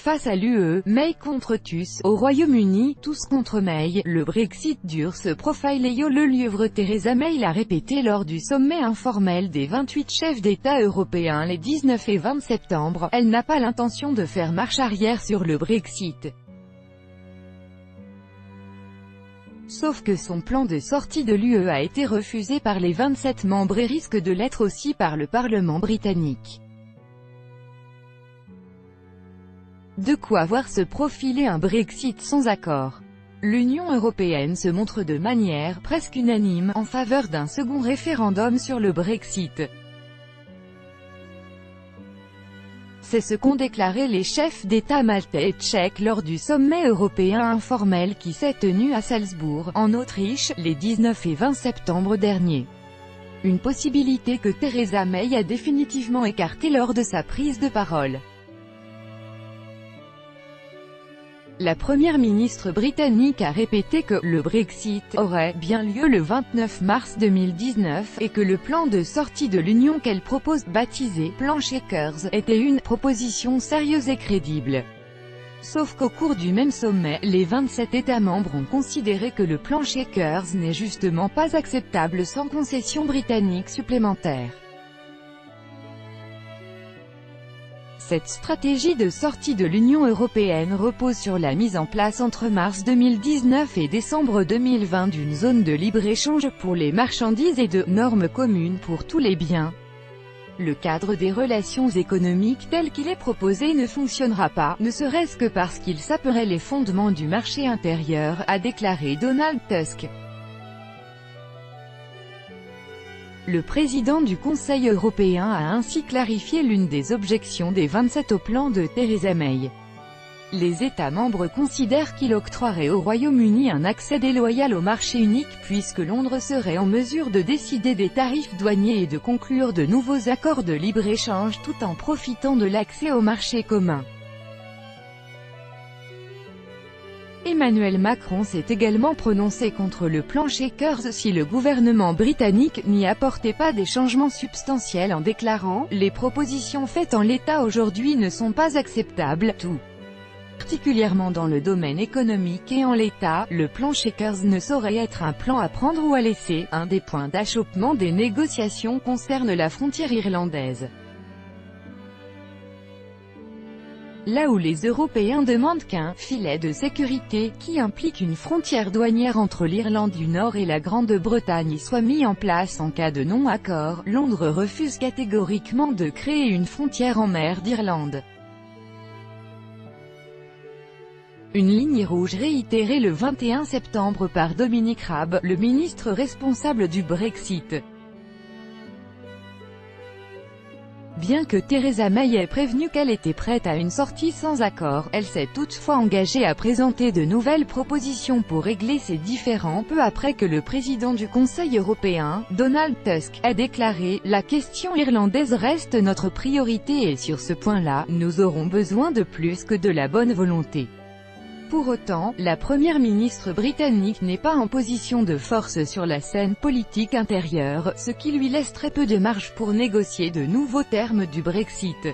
Face à l'UE, May contre Tusk, au Royaume-Uni, tous contre May, le Brexit dure se profile et le lièvre Theresa May l'a répété lors du sommet informel des 28 chefs d'État européens les 19 et 20 septembre, elle n'a pas l'intention de faire marche arrière sur le Brexit. Sauf que son plan de sortie de l'UE a été refusé par les 27 membres et risque de l'être aussi par le Parlement britannique. De quoi voir se profiler un Brexit sans accord. L'Union européenne se montre de manière presque unanime en faveur d'un second référendum sur le Brexit. C'est ce qu'ont déclaré les chefs d'État maltais et tchèques lors du sommet européen informel qui s'est tenu à Salzbourg, en Autriche, les 19 et 20 septembre dernier. Une possibilité que Theresa May a définitivement écartée lors de sa prise de parole. La première ministre britannique a répété que le Brexit aurait bien lieu le 29 mars 2019 et que le plan de sortie de l'Union qu'elle propose, baptisé « Plan Chequers », était une proposition sérieuse et crédible. Sauf qu'au cours du même sommet, les 27 États membres ont considéré que le plan Chequers n'est justement pas acceptable sans concession britannique supplémentaire. Cette stratégie de sortie de l'Union européenne repose sur la mise en place entre mars 2019 et décembre 2020 d'une zone de libre-échange pour les marchandises et de normes communes pour tous les biens. Le cadre des relations économiques tel qu'il est proposé ne fonctionnera pas, ne serait-ce que parce qu'il saperait les fondements du marché intérieur, a déclaré Donald Tusk. Le président du Conseil européen a ainsi clarifié l'une des objections des 27 au plan de Theresa May. Les États membres considèrent qu'il octroierait au Royaume-Uni un accès déloyal au marché unique puisque Londres serait en mesure de décider des tarifs douaniers et de conclure de nouveaux accords de libre-échange tout en profitant de l'accès au marché commun. Emmanuel Macron s'est également prononcé contre le plan Chequers si le gouvernement britannique n'y apportait pas des changements substantiels en déclarant « Les propositions faites en l'état aujourd'hui ne sont pas acceptables, tout particulièrement dans le domaine économique et en l'état, le plan Chequers ne saurait être un plan à prendre ou à laisser. Un des points d'achoppement des négociations concerne la frontière irlandaise. Là où les Européens demandent qu'un « filet de sécurité » qui implique une frontière douanière entre l'Irlande du Nord et la Grande-Bretagne soit mis en place en cas de non-accord, Londres refuse catégoriquement de créer une frontière en mer d'Irlande. Une ligne rouge réitérée le 21 septembre par Dominic Raab, le ministre responsable du Brexit. Bien que Theresa May ait prévenu qu'elle était prête à une sortie sans accord, elle s'est toutefois engagée à présenter de nouvelles propositions pour régler ces différends peu après que le président du Conseil européen, Donald Tusk, a déclaré « La question irlandaise reste notre priorité et sur ce point-là, nous aurons besoin de plus que de la bonne volonté ». Pour autant, la première ministre britannique n'est pas en position de force sur la scène politique intérieure, ce qui lui laisse très peu de marge pour négocier de nouveaux termes du Brexit.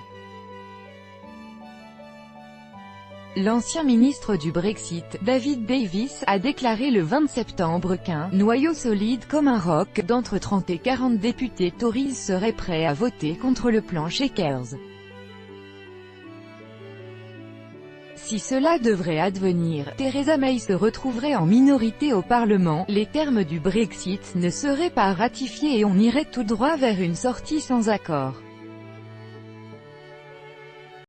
L'ancien ministre du Brexit, David Davis, a déclaré le 20 septembre qu'un « noyau solide comme un roc » d'entre 30 et 40 députés Tories serait prêt à voter contre le plan Chequers. Si cela devrait advenir, Theresa May se retrouverait en minorité au Parlement, les termes du Brexit ne seraient pas ratifiés et on irait tout droit vers une sortie sans accord.